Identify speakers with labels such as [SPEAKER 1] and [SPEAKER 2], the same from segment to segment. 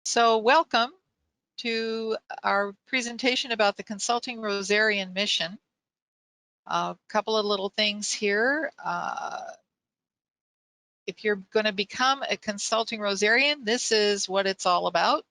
[SPEAKER 1] So welcome to our presentation about the Consulting Rosarian mission. A couple of little things here. If you're going to become a Consulting Rosarian, this is what it's all about.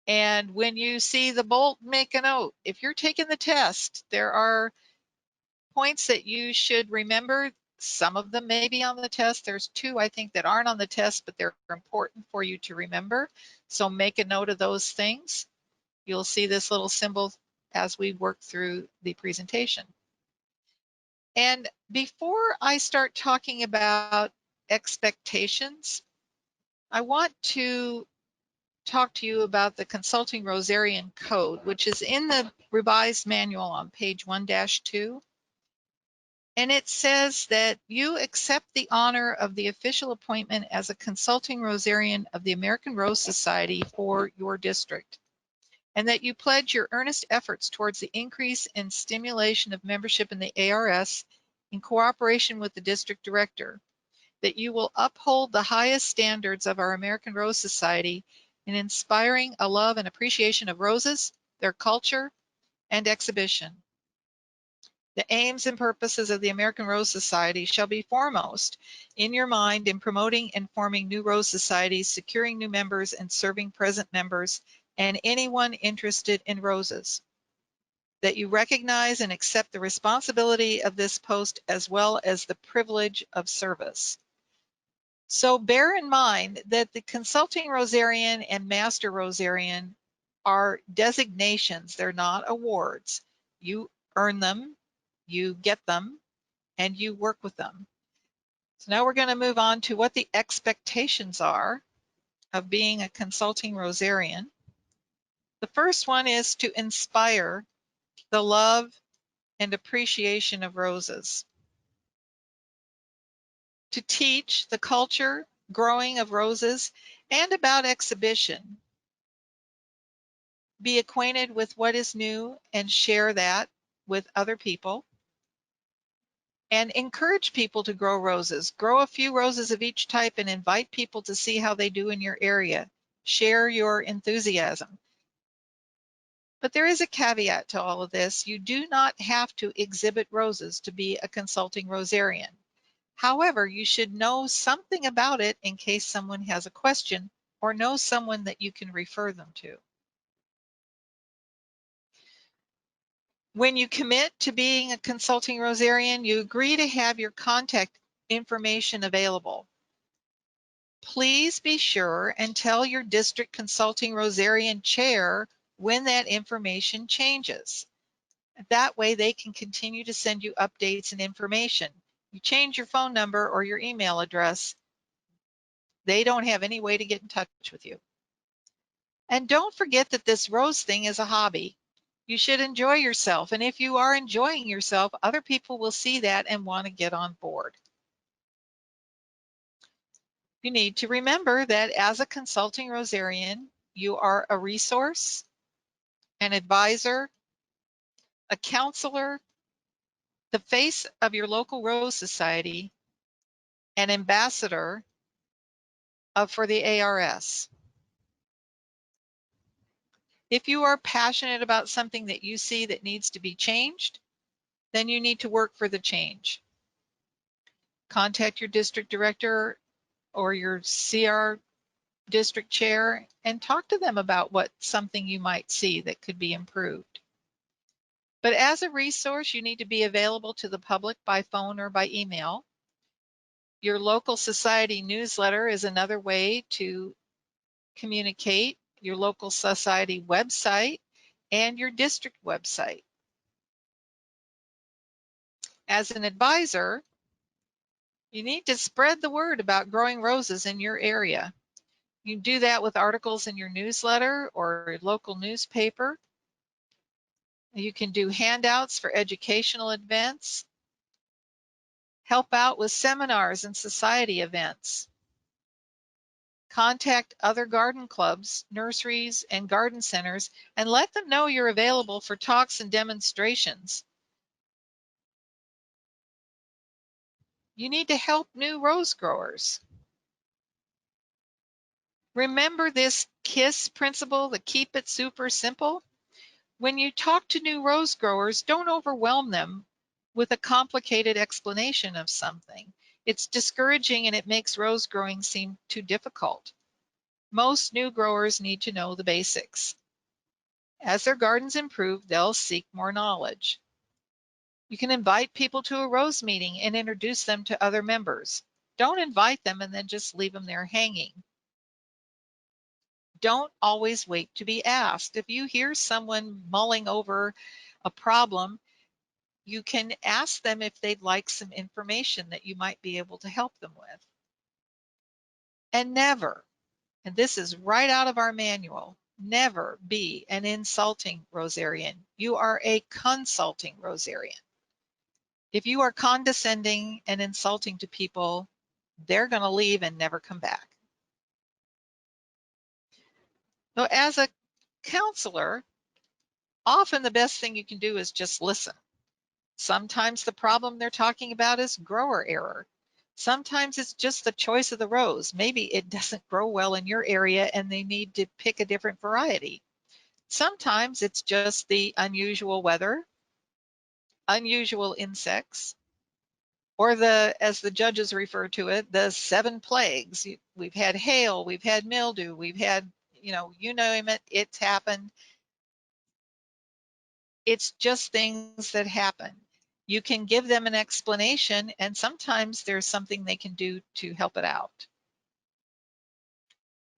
[SPEAKER 1] And when you see the bolt, make a note. If you're taking the test, there are points that you should remember. Some of them may be on the test. There's two, I think, that aren't on the test, but they're important for you to remember. So make a note of those things. You'll see this little symbol as we work through the presentation. And before I start talking about expectations, I want to talk to you about the Consulting Rosarian Code, which is in the revised manual on page 1-2. And it says that you accept the honor of the official appointment as a Consulting Rosarian of the American Rose Society for your district, and that you pledge your earnest efforts towards the increase and stimulation of membership in the ARS in cooperation with the district director, that you will uphold the highest standards of our American Rose Society in inspiring a love and appreciation of roses, their culture, and exhibition. The aims and purposes of the American Rose Society shall be foremost in your mind in promoting and forming new rose societies, securing new members, and serving present members and anyone interested in roses. That you recognize and accept the responsibility of this post as well as the privilege of service. So bear in mind that the Consulting Rosarian and Master Rosarian are designations. They're not awards. You earn them, you get them, and you work with them. So now we're going to move on to what the expectations are of being a Consulting Rosarian. The first one is to inspire the love and appreciation of roses. To teach the culture, growing of roses, and about exhibition. Be acquainted with what is new and share that with other people. And encourage people to grow roses. Grow a few roses of each type and invite people to see how they do in your area. Share your enthusiasm. But there is a caveat to all of this. You do not have to exhibit roses to be a Consulting Rosarian. However, you should know something about it in case someone has a question or know someone that you can refer them to. When you commit to being a Consulting Rosarian, you agree to have your contact information available. Please be sure and tell your district Consulting Rosarian chair when that information changes. That way they can continue to send you updates and information. You change your phone number or your email address, they don't have any way to get in touch with you. And don't forget that this rose thing is a hobby. You should enjoy yourself. And if you are enjoying yourself, other people will see that and want to get on board. You need to remember that as a Consulting Rosarian, you are a resource, an advisor, a counselor, the face of your local Rose Society, an ambassador for the ARS. If you are passionate about something that you see that needs to be changed, then you need to work for the change. Contact your district director or your CR district chair and talk to them about what something you might see that could be improved. But as a resource, you need to be available to the public by phone or by email. Your local society newsletter is another way to communicate, your local society website, and your district website. As an advisor, you need to spread the word about growing roses in your area. You can do that with articles in your newsletter or local newspaper. You can do handouts for educational events. Help out with seminars and society events. Contact other garden clubs, nurseries, and garden centers and let them know you're available for talks and demonstrations. You need to help new rose growers. Remember this KISS principle, the keep it super simple. When you talk to new rose growers, don't overwhelm them with a complicated explanation of something. It's discouraging and it makes rose growing seem too difficult. Most new growers need to know the basics. As their gardens improve, they'll seek more knowledge. You can invite people to a rose meeting and introduce them to other members. Don't invite them and then just leave them there hanging. Don't always wait to be asked. If you hear someone mulling over a problem, you can ask them if they'd like some information that you might be able to help them with. And never, and this is right out of our manual, never be an insulting Rosarian. You are a consulting Rosarian. If you are condescending and insulting to people, they're going to leave and never come back. So as a counselor, often the best thing you can do is just listen. Sometimes the problem they're talking about is grower error. Sometimes it's just the choice of the rose. Maybe it doesn't grow well in your area and they need to pick a different variety. Sometimes it's just the unusual weather, unusual insects, or as the judges refer to it, the 7 plagues. We've had hail, we've had mildew, we've had, you name it, it's happened. It's just things that happen. You can give them an explanation, and sometimes there's something they can do to help it out.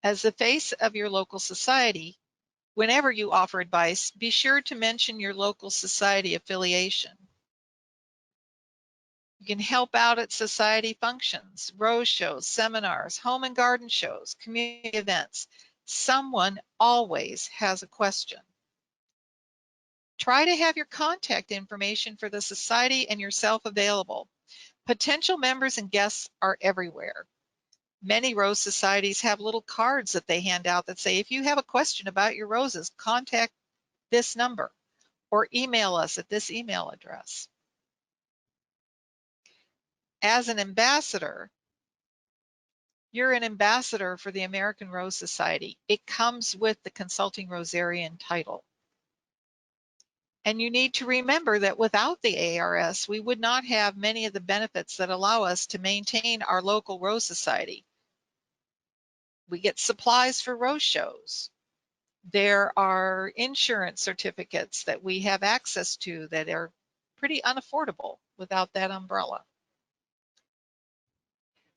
[SPEAKER 1] As the face of your local society, whenever you offer advice, be sure to mention your local society affiliation. You can help out at society functions, rose shows, seminars, home and garden shows, community events. Someone always has a question. Try to have your contact information for the society and yourself available. Potential members and guests are everywhere. Many rose societies have little cards that they hand out that say, if you have a question about your roses, contact this number or email us at this email address. As an ambassador, you're an ambassador for the American Rose Society. It comes with the Consulting Rosarian title. And you need to remember that without the ARS, we would not have many of the benefits that allow us to maintain our local Rose Society. We get supplies for rose shows. There are insurance certificates that we have access to that are pretty unaffordable without that umbrella.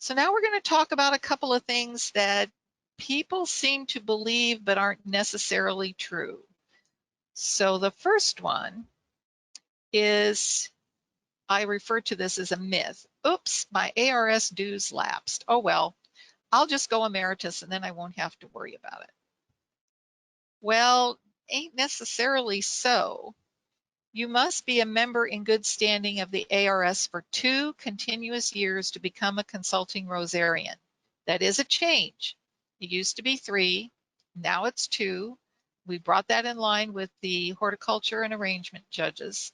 [SPEAKER 1] So now we're going to talk about a couple of things that people seem to believe but aren't necessarily true. So the first one is, I refer to this as a myth. Oops, my ARS dues lapsed. Oh well, I'll just go emeritus and then I won't have to worry about it. Well, ain't necessarily so. You must be a member in good standing of the ARS for 2 continuous years to become a consulting Rosarian. That is a change. It used to be 3, now it's 2. We brought that in line with the horticulture and arrangement judges.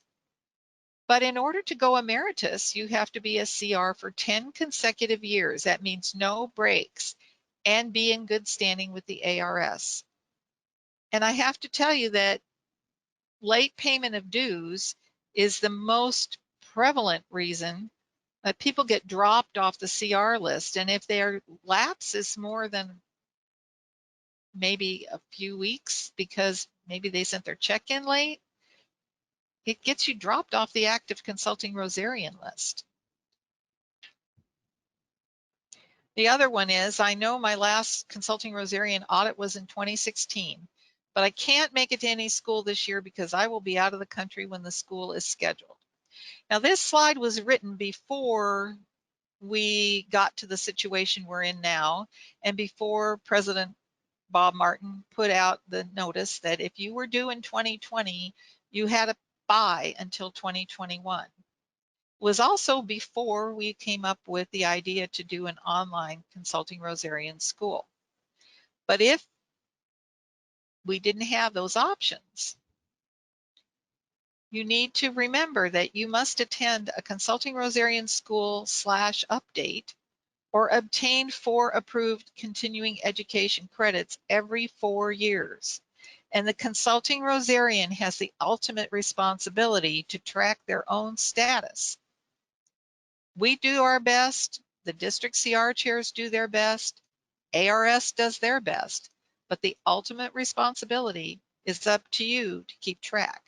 [SPEAKER 1] But in order to go emeritus, you have to be a CR for 10 consecutive years. That means no breaks, and be in good standing with the ARS. And I have to tell you that late payment of dues is the most prevalent reason that people get dropped off the CR list. And if their lapse is more than maybe a few weeks because maybe they sent their check in late, it gets you dropped off the active consulting Rosarian list. The other one is, I know my last consulting Rosarian audit was in 2016, but I can't make it to any school this year because I will be out of the country when the school is scheduled. Now this slide was written before we got to the situation we're in now, and before President Bob Martin put out the notice that if you were due in 2020, you had to buy until 2021. It was also before we came up with the idea to do an online consulting Rosarian school. But if we didn't have those options, you need to remember that you must attend a consulting Rosarian school /update or obtain 4 approved continuing education credits every 4 years. And the consulting Rosarian has the ultimate responsibility to track their own status. We do our best, the district CR chairs do their best, ARS does their best, but the ultimate responsibility is up to you to keep track.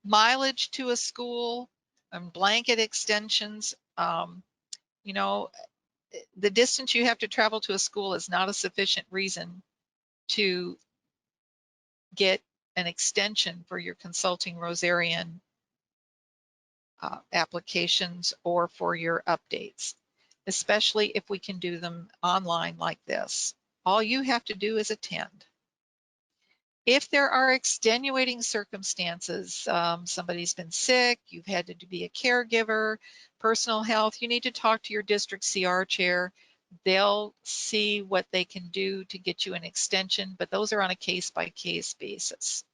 [SPEAKER 1] Mileage to a school and blanket extensions, you know, the distance you have to travel to a school is not a sufficient reason to get an extension for your consulting Rosarian applications or for your updates, especially if we can do them online like this. All you have to do is attend. If there are extenuating circumstances, somebody's been sick, you've had to be a caregiver, personal health, you need to talk to your district CR chair. They'll see what they can do to get you an extension, but those are on a case-by-case basis.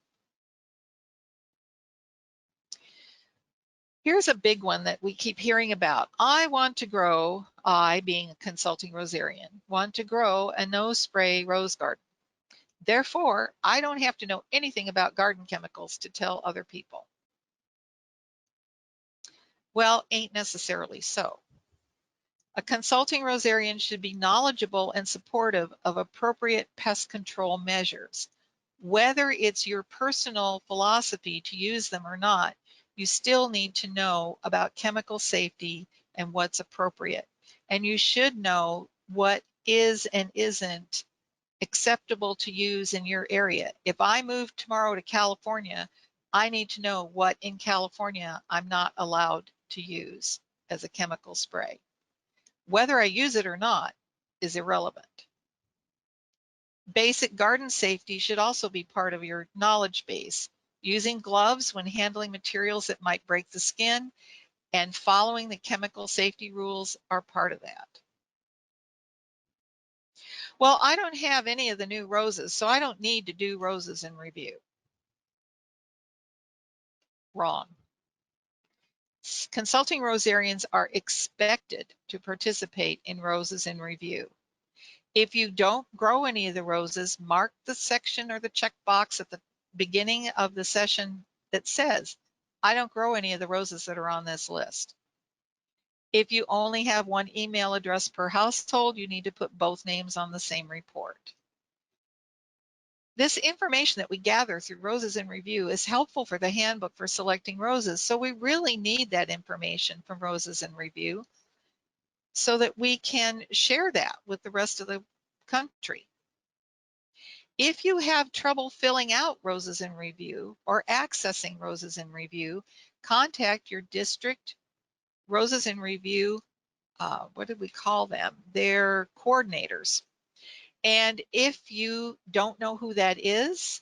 [SPEAKER 1] Here's a big one that we keep hearing about. I want to grow, I being a consulting Rosarian, want to grow a no-spray rose garden. Therefore, I don't have to know anything about garden chemicals to tell other people. Well, ain't necessarily so. A consulting Rosarian should be knowledgeable and supportive of appropriate pest control measures. Whether it's your personal philosophy to use them or not, you still need to know about chemical safety and what's appropriate. And you should know what is and isn't acceptable to use in your area. If I move tomorrow to California, I need to know what in California I'm not allowed to use as a chemical spray. Whether I use it or not is irrelevant. Basic garden safety should also be part of your knowledge base. Using gloves when handling materials that might break the skin and following the chemical safety rules are part of that. Well, I don't have any of the new roses, so I don't need to do roses in review. Wrong. Consulting Rosarians are expected to participate in roses in review. If you don't grow any of the roses, mark the section or the checkbox at the beginning of the session that says, I don't grow any of the roses that are on this list. If you only have one email address per household, you need to put both names on the same report. This information that we gather through Roses in Review is helpful for the handbook for selecting roses, so we really need that information from Roses in Review so that we can share that with the rest of the country. If you have trouble filling out Roses in Review or accessing Roses in Review, contact your district Roses in Review, what did we call them? They're coordinators. And if you don't know who that is,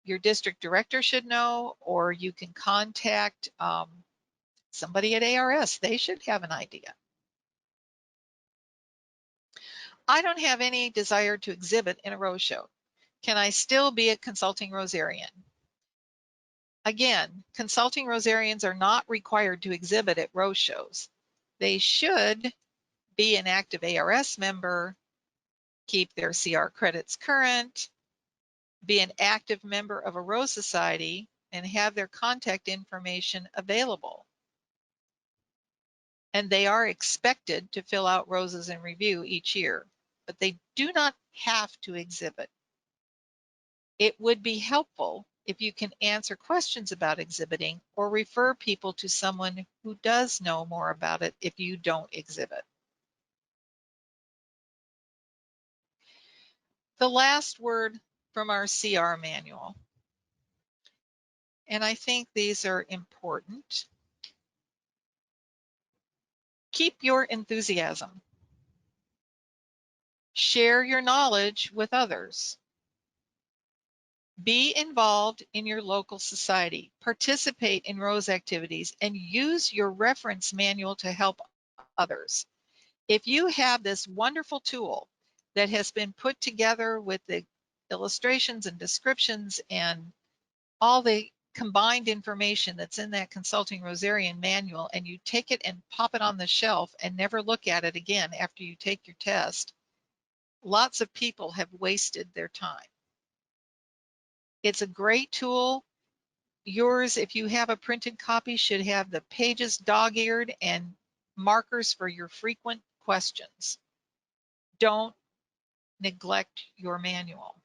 [SPEAKER 1] your district director should know, or you can contact somebody at ARS. They should have an idea. I don't have any desire to exhibit in a rose show. Can I still be a consulting Rosarian? Again, consulting Rosarians are not required to exhibit at rose shows. They should be an active ARS member, keep their CR credits current, be an active member of a Rose Society, and have their contact information available. And they are expected to fill out Roses in Review each year, but they do not have to exhibit. It would be helpful if you can answer questions about exhibiting or refer people to someone who does know more about it if you don't exhibit. The last word from our CR manual, and I think these are important. Keep your enthusiasm. Share your knowledge with others. Be involved in your local society, participate in Rose activities, and use your reference manual to help others. If you have this wonderful tool that has been put together with the illustrations and descriptions and all the combined information that's in that Consulting Rosarian manual and you take it and pop it on the shelf and never look at it again after you take your test, lots of people have wasted their time. It's a great tool. Yours, if you have a printed copy, should have the pages dog-eared and markers for your frequent questions. Don't neglect your manual.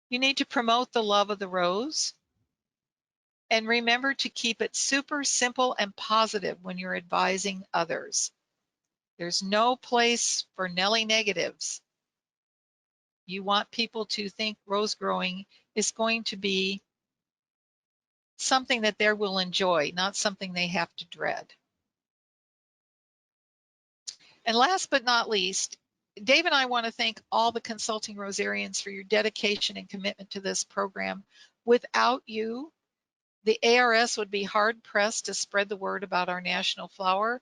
[SPEAKER 1] You need to promote the love of the rose. And remember to keep it super simple and positive when you're advising others. There's no place for Nelly negatives. You want people to think rose growing is going to be something that they will enjoy, not something they have to dread. And last but not least, Dave and I want to thank all the Consulting Rosarians for your dedication and commitment to this program. Without you, the ARS would be hard pressed to spread the word about our national flower.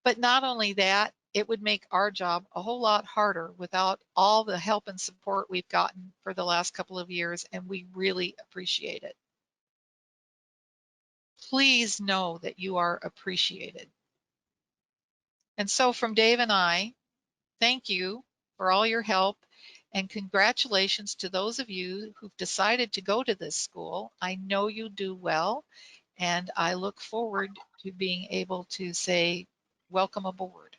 [SPEAKER 1] But not only that, it would make our job a whole lot harder without all the help and support we've gotten for the last couple of years, and we really appreciate it. Please know that you are appreciated. And so from Dave and I, thank you for all your help, and congratulations to those of you who've decided to go to this school. I know you do well, and I look forward to being able to say, welcome aboard.